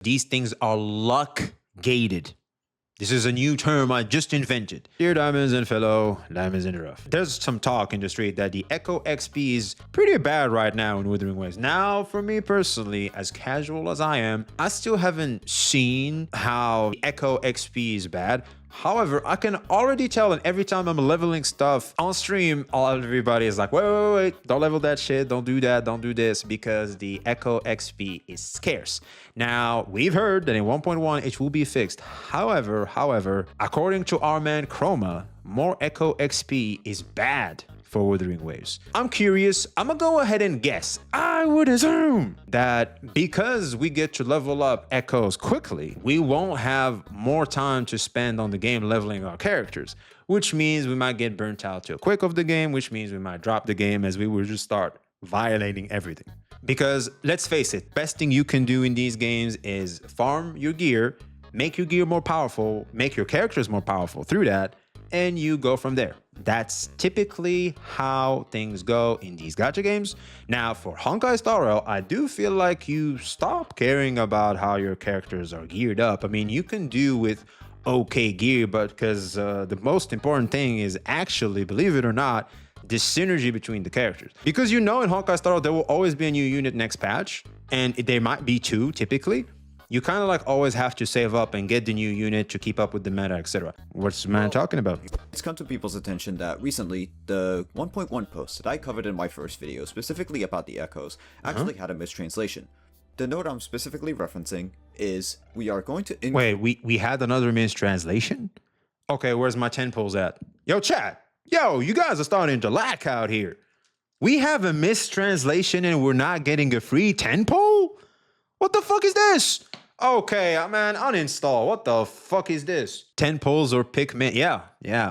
These things are luck gated. This is a new term I just invented. Dear diamonds and fellow diamonds in the rough. There's some talk in the street that the Echo XP is pretty bad right now in Wuthering Waves. Now, for me personally, as casual as I am, I still haven't seen how Echo XP is bad. However, I can already tell, and every time I'm leveling stuff on stream, everybody is like, wait, don't level that shit, don't do that, don't do this, because the Echo XP is scarce. Now, we've heard that in 1.1 it will be fixed. However, according to RMan Chroma, more Echo XP is bad for Wuthering Waves. I'm curious, I'm gonna go ahead and guess. I would assume that because we get to level up Echoes quickly, we won't have more time to spend on the game leveling our characters, which means we might get burnt out too quick of the game, which means we might drop the game as we will just start violating everything. Because let's face it, best thing you can do in these games is farm your gear, make your gear more powerful, make your characters more powerful through that, and you go from there. That's typically how things go in these gacha games. Now, for Honkai Star Rail, I do feel like you stop caring about how your characters are geared up. I mean, you can do with okay gear, but because the most important thing is actually, believe it or not, the synergy between the characters. Because you know in Honkai Star Rail, there will always be a new unit next patch, and there might be two typically. You kind of like always have to save up and get the new unit to keep up with the meta, etc. What's man talking about? It's come to people's attention that recently the 1.1 post that I covered in my first video, specifically about the Echoes, actually had a mistranslation. The note I'm specifically referencing is we are going to... Wait, we had another mistranslation? Okay, where's my 10 pulls at? Yo, chat. Yo, you guys are starting to lack out here. We have a mistranslation and we're not getting a free 10 pull? What the fuck is this? Okay, man, uninstall. What the fuck is this? 10 pulls or pick mint? Yeah.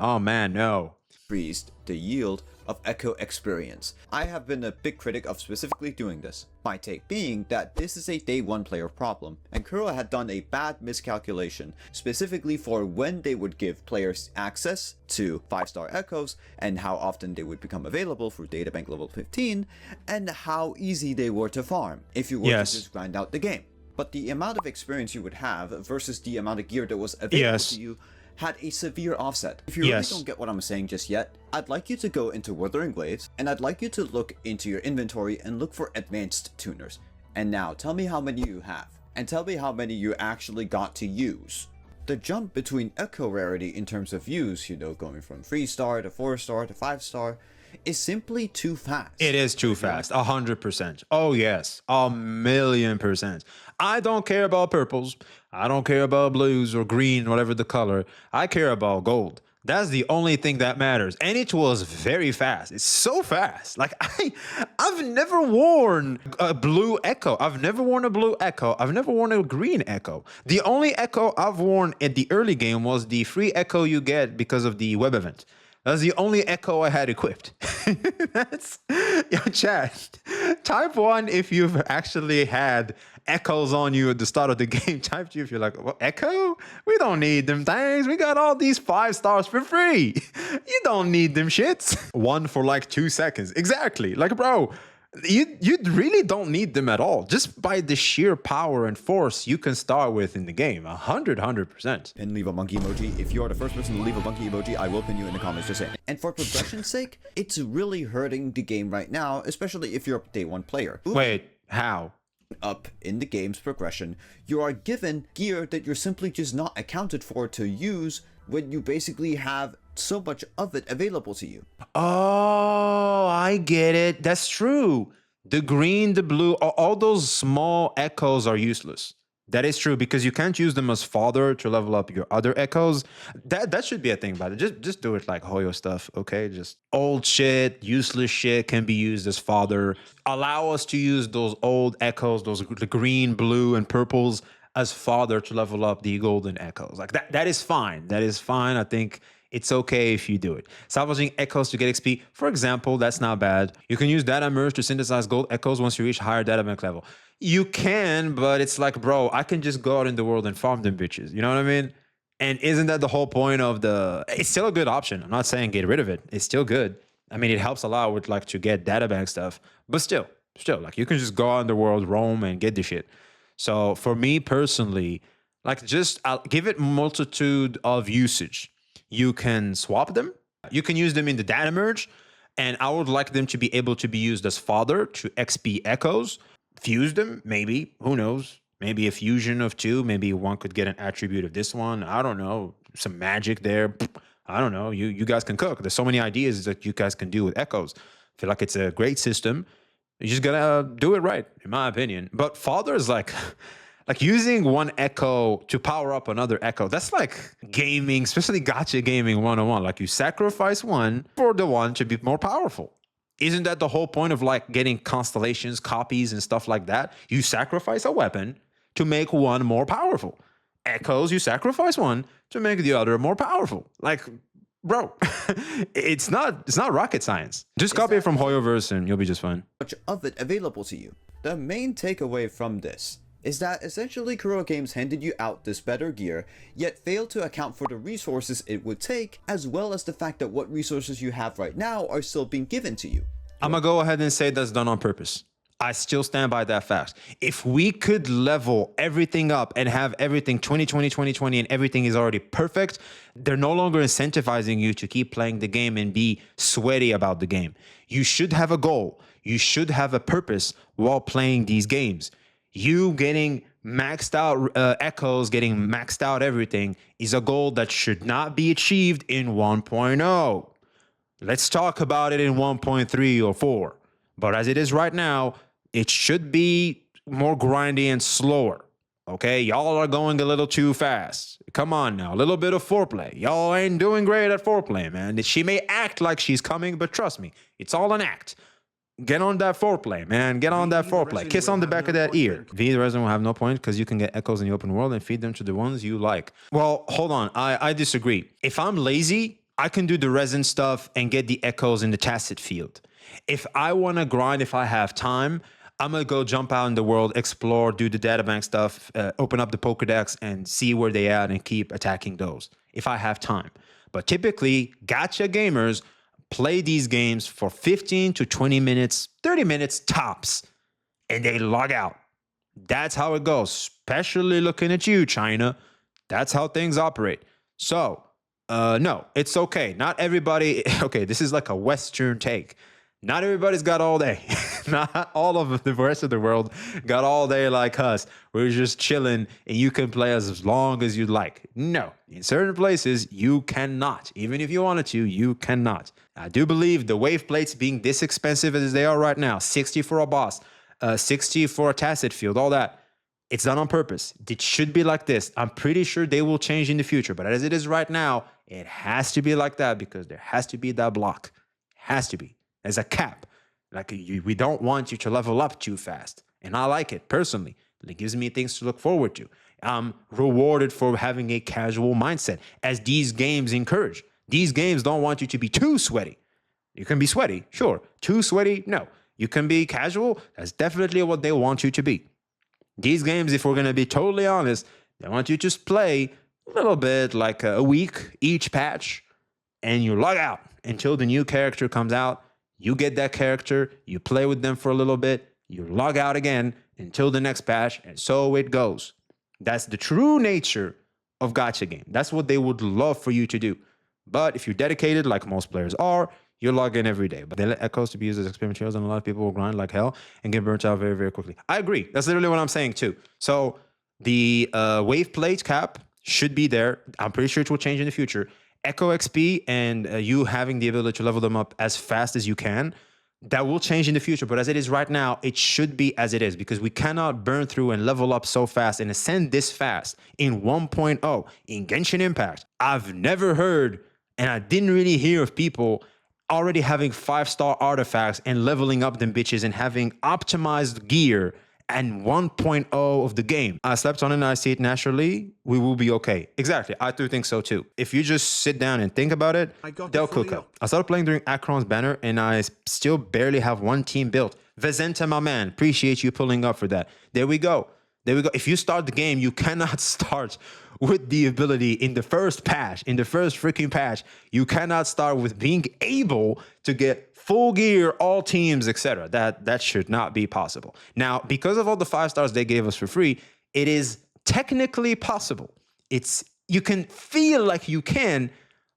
Oh man, no. Increased the yield of Echo experience. I have been a big critic of specifically doing this. My take being that this is a day one player problem, and Kuro had done a bad miscalculation, specifically for when they would give players access to 5-star Echoes, and how often they would become available through databank level 15, and how easy they were to farm if you were to just grind out the game. But the amount of experience you would have versus the amount of gear that was available to you had a severe offset. If you really don't get what I'm saying just yet, I'd like you to go into Wuthering Waves, and I'd like you to look into your inventory and look for advanced tuners. And now, tell me how many you have, and tell me how many you actually got to use. The jump between Echo rarity in terms of use, you know, going from 3-star to 4-star to 5-star, is simply too fast. It is too fast, 100%. Oh yes, 1,000,000%. I don't care about purples. I don't care about blues or green, whatever the color. I care about gold. That's the only thing that matters. And it was very fast. It's so fast. Like I've never worn a blue Echo. I've never worn a blue Echo. I've never worn a green Echo. The only Echo I've worn at the early game was the free Echo you get because of the web event. That's the only Echo I had equipped. That's, yo, chat. Type 1 if you've actually had Echoes on you at the start of the game. Type 2 if you're like, what, Echo? We don't need them things. We got all these 5 stars for free. You don't need them shits. One for like 2 seconds. Exactly. Like, bro, you really don't need them at all. Just by the sheer power and force you can start with in the game. 100%. And leave a monkey emoji. If you are the first person to leave a monkey emoji, I will pin you in the comments just saying. And for progression's sake, it's really hurting the game right now, especially if you're a day one player. Wait, how? Up in the game's progression, you are given gear that you're simply just not accounted for to use when you basically have so much of it available to you. Oh, I get it. That's true. The green, the blue, all those small Echoes are useless. That is true because you can't use them as fodder to level up your other Echoes. That should be a thing about it. Just do it like Hoyo stuff, okay? Just old shit, useless shit can be used as fodder. Allow us to use those old Echoes, the green, blue, and purples as fodder to level up the golden Echoes. Like that is fine. That is fine. I think it's okay if you do it. Salvaging Echoes to get XP, for example, that's not bad. You can use data merge to synthesize gold Echoes once you reach higher data bank level. You can, but it's like, bro, I can just go out in the world and farm them bitches. You know what I mean? And isn't that the whole point of the... It's still a good option. I'm not saying get rid of it. It's still good. I mean, it helps a lot with like to get data bank stuff, but still, like you can just go out in the world, roam and get the shit. So for me personally, like just I'll give it multitude of usage. You can swap them. You can use them in the data merge. And I would like them to be able to be used as fodder to XP echoes. Fuse them, maybe. Who knows? Maybe a fusion of two. Maybe one could get an attribute of this one. I don't know. Some magic there. I don't know. You guys can cook. There's so many ideas that you guys can do with echoes. I feel like it's a great system. You just gotta do it right, in my opinion. But fodder is like like using one echo to power up another echo. That's like gaming, especially gacha gaming 101. Like you sacrifice one for the one to be more powerful. Isn't that the whole point of like getting constellations, copies, and stuff like that? You sacrifice a weapon to make one more powerful. Echoes, you sacrifice one to make the other more powerful. Like, bro, it's not rocket science. Just copy it from Hoyoverse and you'll be just fine. Much of it available to you. The main takeaway from this is that essentially Kuro Games handed you out this better gear, yet failed to account for the resources it would take, as well as the fact that what resources you have right now are still being given to you. I'm gonna go ahead and say that's done on purpose. I still stand by that fact. If we could level everything up and have everything 2020, 2020, and everything is already perfect, they're no longer incentivizing you to keep playing the game and be sweaty about the game. You should have a goal. You should have a purpose while playing these games. You getting maxed out echoes, getting maxed out everything is a goal that should not be achieved in 1.0. Let's talk about it in 1.3 or 4. But as it is right now, it should be more grindy and slower. Okay, y'all are going a little too fast. Come on now, a little bit of foreplay. Y'all ain't doing great at foreplay, man. She may act like she's coming, but trust me, it's all an act. Get on that foreplay, man. Get on that foreplay. Kiss on the back of that ear. V, the resident will have no point because you can get echoes in the open world and feed them to the ones you like. Well, hold on. I disagree. If I'm lazy, I can do the resin stuff and get the echoes in the tacit field. If I want to grind, if I have time, I'm going to go jump out in the world, explore, do the databank stuff, open up the Pokedex and see where they at and keep attacking those if I have time. But typically, gacha gamers play these games for 15 to 20 minutes, 30 minutes tops, and they log out. That's how it goes, especially looking at you, China. That's how things operate. So, no, it's okay. Not everybody, okay, this is like a Western take. Not everybody's got all day. Not all of the rest of the world got all day like us. We're just chilling and you can play as long as you'd like. No, in certain places, you cannot. Even if you wanted to, you cannot. I do believe the wave plates being this expensive as they are right now, 60 for a boss, 60 for a tacit field, all that, it's done on purpose. It should be like this. I'm pretty sure they will change in the future, but as it is right now, it has to be like that because there has to be that block. It has to be. As a cap. Like we don't want you to level up too fast. And I like it personally. It gives me things to look forward to. I'm rewarded for having a casual mindset as these games encourage. These games don't want you to be too sweaty. You can be sweaty, sure. Too sweaty, no. You can be casual. That's definitely what they want you to be. These games, if we're going to be totally honest, they want you to just play a little bit like a week each patch and you log out until the new character comes out. You get that character, you play with them for a little bit, you log out again until the next patch, and so it goes. That's the true nature of gacha game. That's what they would love for you to do. But if you're dedicated, like most players are, you log in every day. But they let echoes to be used as experiment materials, and a lot of people will grind like hell and get burnt out very, very quickly. I agree. That's literally what I'm saying too. So the wave plate cap should be there. I'm pretty sure it will change in the future. Echo XP and you having the ability to level them up as fast as you can, that will change in the future. But as it is right now, it should be as it is because we cannot burn through and level up so fast and ascend this fast in 1.0 in Genshin Impact. I've never heard, and I didn't really hear of people already having 5-star artifacts and leveling up them bitches and having optimized gear and 1.0 of the game. I slept on it and I see it naturally, we will be okay. Exactly, I do think so too. If you just sit down and think about it, they'll cook up. I started playing during Akron's banner and I still barely have one team built. Vezenta, my man, appreciate you pulling up for that. There we go. There we go. If you start the game, you cannot start with the ability in the first patch, in the first freaking patch, you cannot start with being able to get full gear, all teams, etc. That should not be possible. Now, because of all the 5 stars they gave us for free, it is technically possible. You can feel like you can,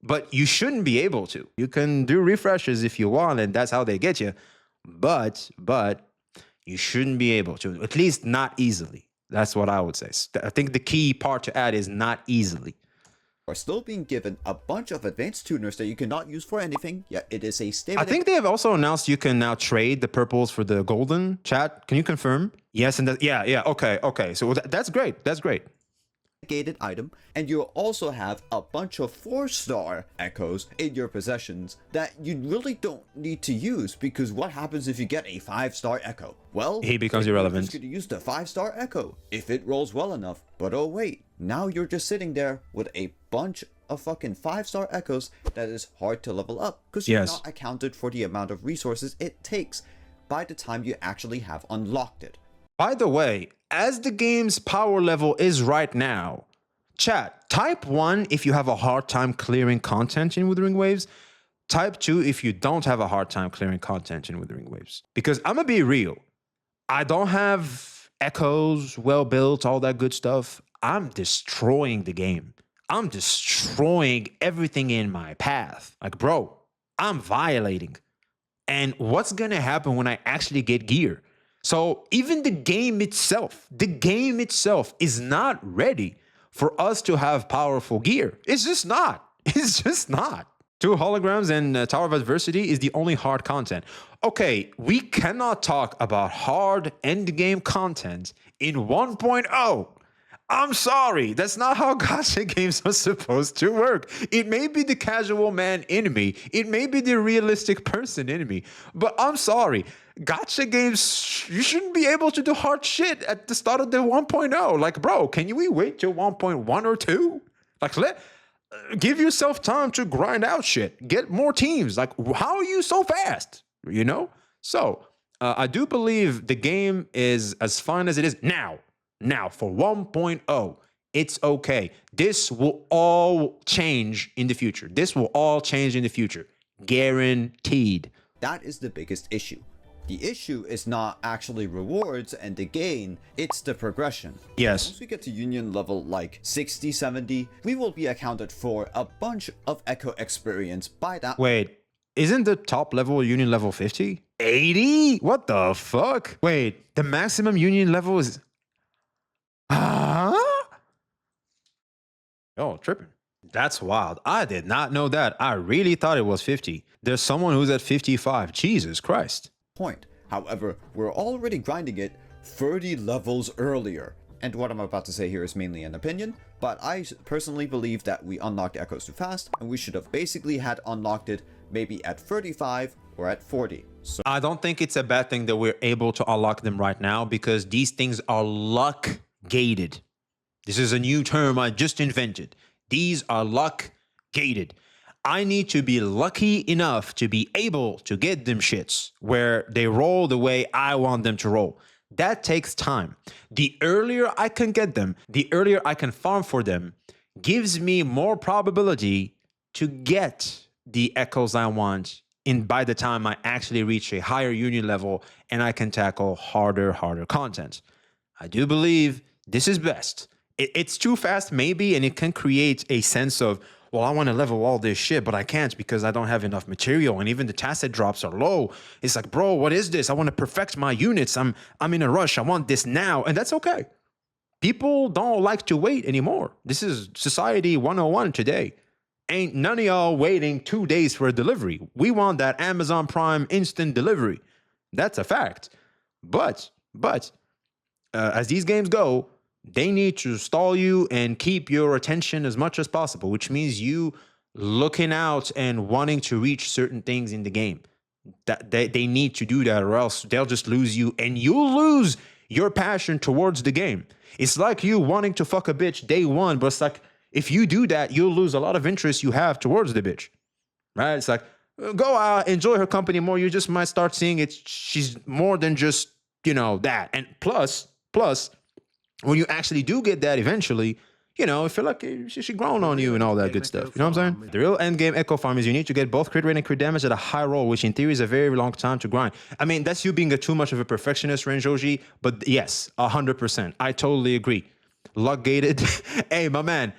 but you shouldn't be able to. You can do refreshes if you want, and that's how they get you. But you shouldn't be able to, at least not easily. That's what I would say. I think the key part to add is not easily. Are still being given a bunch of advanced tuners that you cannot use for anything, yet it is a statement. I think they have also announced you can now trade the purples for the golden. Chat, can you confirm? Yes, and yeah, okay. So that's great. That's great. Gated item, and you also have a bunch of 4-star echoes in your possessions that you really don't need to use, because what happens if you get a 5-star echo? Well, he becomes irrelevant. You're going to use the 5-star echo if it rolls well enough. But oh wait, now you're just sitting there with a bunch of fucking 5-star echoes that is hard to level up, because you're not accounted for the amount of resources it takes by the time you actually have unlocked it. By the way, as the game's power level is right now, chat, type 1 if you have a hard time clearing content in Wuthering Waves. Type 2 if you don't have a hard time clearing content in Wuthering Waves. Because I'm gonna be real, I don't have echoes, well built, all that good stuff. I'm destroying the game. I'm destroying everything in my path. Like, bro, I'm violating. And what's gonna happen when I actually get gear? So even the game itself is not ready for us to have powerful gear. It's just not. It's just not. 2 holograms and Tower of Adversity is the only hard content. Okay, we cannot talk about hard endgame content in 1.0. I'm sorry, that's not how gacha games are supposed to work. It may be the casual man enemy, it may be the realistic person enemy, but I'm sorry, gacha games, you shouldn't be able to do hard shit at the start of the 1.0. Like, bro, can we wait till 1.1 or 2? Like, give yourself time to grind out shit, get more teams. Like, how are you so fast? You know? So, I do believe the game is as fine as it is now. Now, for 1.0, it's okay. This will all change in the future. This will all change in the future. Guaranteed. That is the biggest issue. The issue is not actually rewards and the gain, it's the progression. Yes. Once we get to union level like 60, 70, we will be accounted for a bunch of echo experience by that. Wait, isn't the top level union level 50? 80? What the fuck? Wait, the maximum union level is... Oh, tripping. That's wild. I did not know that. I really thought it was 50. There's someone who's at 55. Jesus Christ. Point. However, we're already grinding it 30 levels earlier. And what I'm about to say here is mainly an opinion, but I personally believe that we unlocked echoes too fast, and we should have basically had unlocked it maybe at 35 or at 40. So I don't think it's a bad thing that we're able to unlock them right now, because these things are luck gated. This is a new term I just invented. These are luck gated. I need to be lucky enough to be able to get them shits where they roll the way I want them to roll. That takes time. The earlier I can get them, the earlier I can farm for them, gives me more probability to get the echoes I want in by the time I actually reach a higher union level and I can tackle harder content. I do believe this is best. It's too fast maybe, and it can create a sense of, well, I want to level all this shit, but I can't because I don't have enough material, and even the tacit drops are low. It's like, bro, what is this? I want to perfect my units. I'm in a rush. I want this now, and that's okay. People don't like to wait anymore. This is society 101 today. Ain't none of y'all waiting 2 days for a delivery. We want that Amazon Prime instant delivery. That's a fact. But as these games go, they need to stall you and keep your attention as much as possible, which means you looking out and wanting to reach certain things in the game. That they need to do that, or else they'll just lose you, and you'll lose your passion towards the game. It's like you wanting to fuck a bitch day one, but it's like, if you do that, you'll lose a lot of interest you have towards the bitch, right? It's like, go enjoy her company more. You just might start seeing she's more than just, that. And plus, when you actually do get that eventually, you know, feel like she grown on you and all that good stuff. You know what I'm saying? The real end game echo farm is you need to get both crit rate and crit damage at a high roll, which in theory is a very long time to grind. I mean, that's you being too much of a perfectionist, Renjoji, but yes, 100%. I totally agree. Luck gated. Hey, my man.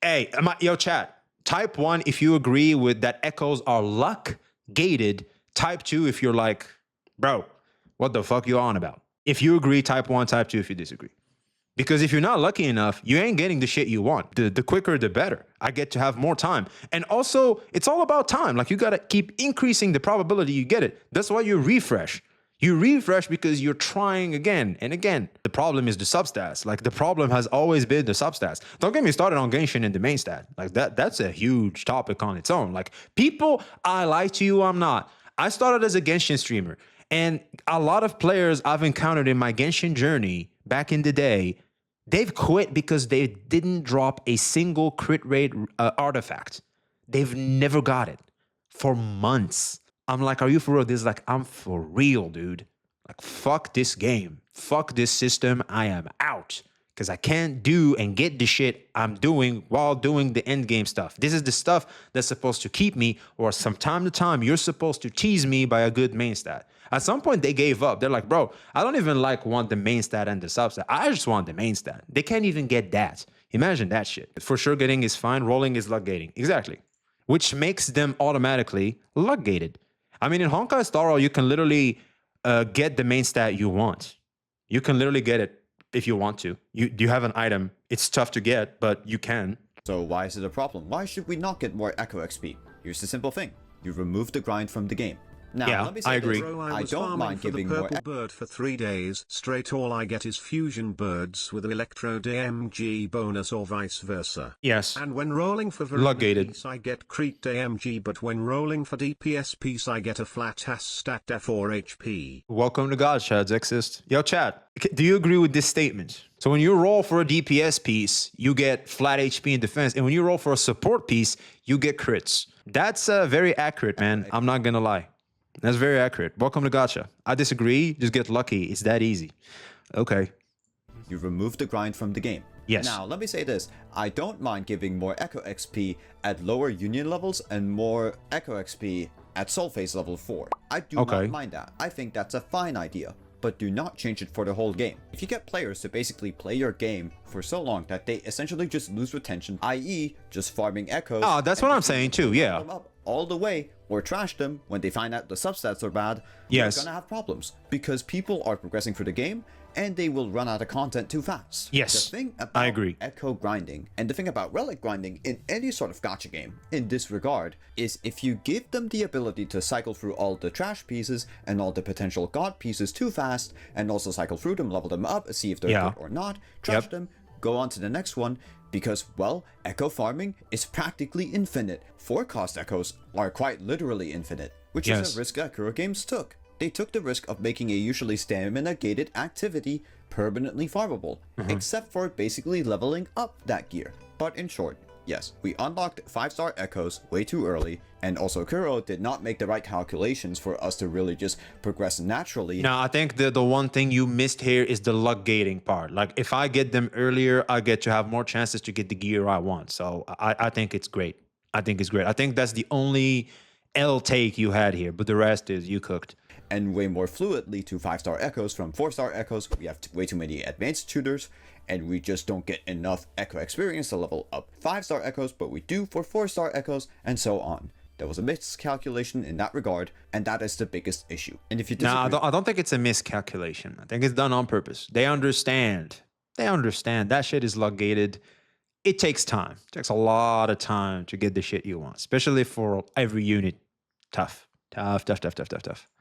Hey, yo, chat. Type 1 if you agree with that echoes are luck gated. Type 2 if you're like, bro, what the fuck you on about? If you agree, type 1, type 2 if you disagree. Because if you're not lucky enough, you ain't getting the shit you want. The quicker, the better. I get to have more time. And also, it's all about time. Like, you got to keep increasing the probability you get it. That's why you refresh. You refresh because you're trying again and again. The problem is the substats. Like, the problem has always been the substats. Don't get me started on Genshin in the main stat. Like, that's a huge topic on its own. Like, people, I lie to you, I'm not. I started as a Genshin streamer. And a lot of players I've encountered in my Genshin journey back in the day, they've quit because they didn't drop a single crit rate artifact. They've never got it for months. I'm like, are you for real? This is like, I'm for real, dude. Like, fuck this game. Fuck this system. I am out. Because I can't do and get the shit I'm doing while doing the end game stuff. This is the stuff that's supposed to keep me, or from time to time, you're supposed to tease me by a good main stat. At some point, they gave up. They're like, bro, I don't even want the main stat and the substat. I just want the main stat. They can't even get that. Imagine that shit. For sure, getting is fine. Rolling is luck gating. Exactly. Which makes them automatically luck gated. I mean, in Honkai Star Rail, you can literally get the main stat you want. You can literally get it if you want to. You have an item. It's tough to get, but you can. So why is it a problem? Why should we not get more Echo XP? Here's the simple thing. You remove the grind from the game. Now, yeah, let me say I agree. This. I don't mind giving more. Purple bird for 3 days straight. All I get is fusion birds with electro AMG bonus or vice versa. Yes. And when rolling for Luck-gated. piece, I get Crete AMG, but when rolling for DPS piece, I get a flat ass stacked F4 HP. Welcome to God, Chads Exist. Yo, chat, do you agree with this statement? So when you roll for a DPS piece, you get flat HP in defense. And when you roll for a support piece, you get crits. That's very accurate, man. I'm not going to lie. That's very accurate. Welcome to Gacha. I disagree. Just get lucky. It's that easy. Okay. You remove the grind from the game. Yes. Now, let me say this. I don't mind giving more Echo XP at lower Union levels and more Echo XP at Soul Phase level 4. I do not mind that. I think that's a fine idea. But do not change it for the whole game. If you get players to basically play your game for so long that they essentially just lose retention, i.e. just farming echoes. Oh, that's what I'm saying too, yeah. Them up all the way or trash them when they find out the substats are bad, yes, you're gonna have problems. Because people are progressing through the game and they will run out of content too fast. Yes, the thing about I agree. Echo grinding and the thing about relic grinding in any sort of gacha game in this regard is if you give them the ability to cycle through all the trash pieces and all the potential god pieces too fast and also cycle through them, level them up, see if they're good or not, trash them, go on to the next one, because, well, echo farming is practically infinite. 4-cost echoes are quite literally infinite, which is a risk that Kuro Games took. They took the risk of making a usually stamina-gated activity permanently farmable, except for basically leveling up that gear. But in short, yes, we unlocked 5-star echoes way too early, and also Kuro did not make the right calculations for us to really just progress naturally. Now, I think the one thing you missed here is the luck gating part. Like, if I get them earlier, I get to have more chances to get the gear I want. So I think it's great. I think it's great. I think that's the only L take you had here, but the rest is you cooked. And way more fluidly to 5-star echoes from 4-star echoes. We have way too many advanced tutors, and we just don't get enough echo experience to level up 5-star echoes, but we do for 4-star echoes, and so on. There was a miscalculation in that regard, and that is the biggest issue. And if you disagree... No, I don't think it's a miscalculation. I think it's done on purpose. They understand. They understand. That shit is luck gated. It takes time. It takes a lot of time to get the shit you want, especially for every unit. Tough. Tough.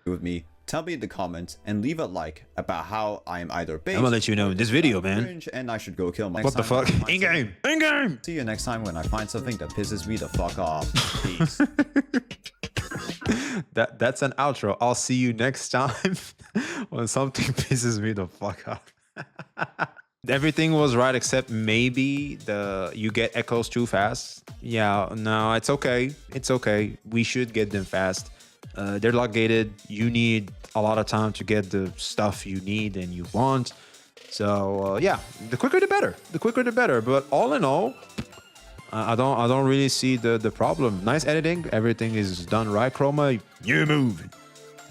With me, tell me in the comments and leave a like about how I am either based. I'm gonna let you know in this video, man. Cringe, and I should go kill myself. What the fuck? In game. See you next time when I find something that pisses me the fuck off. Peace. That's an outro. I'll see you next time when something pisses me the fuck off. Everything was right except maybe you get echoes too fast. Yeah, no, it's okay. It's okay. We should get them fast. They're luck gated. You need a lot of time to get the stuff you need and you want. So yeah, the quicker the better. The quicker the better. But all in all, I don't really see the problem. Nice editing. Everything is done right. Chroma, you move.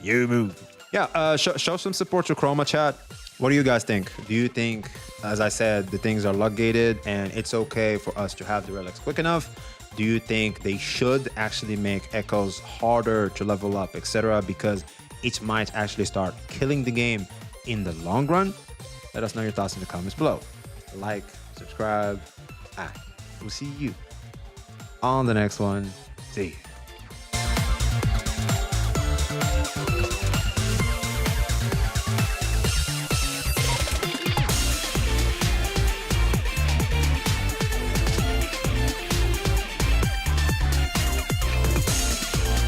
You move. Yeah, show some support to Chroma, chat. What do you guys think? Do you think, as I said, the things are luck gated and it's okay for us to have the relics quick enough? Do you think they should actually make echoes harder to level up, etc.? Because it might actually start killing the game in the long run? Let us know your thoughts in the comments below. Like, subscribe. We'll see you on the next one. See you.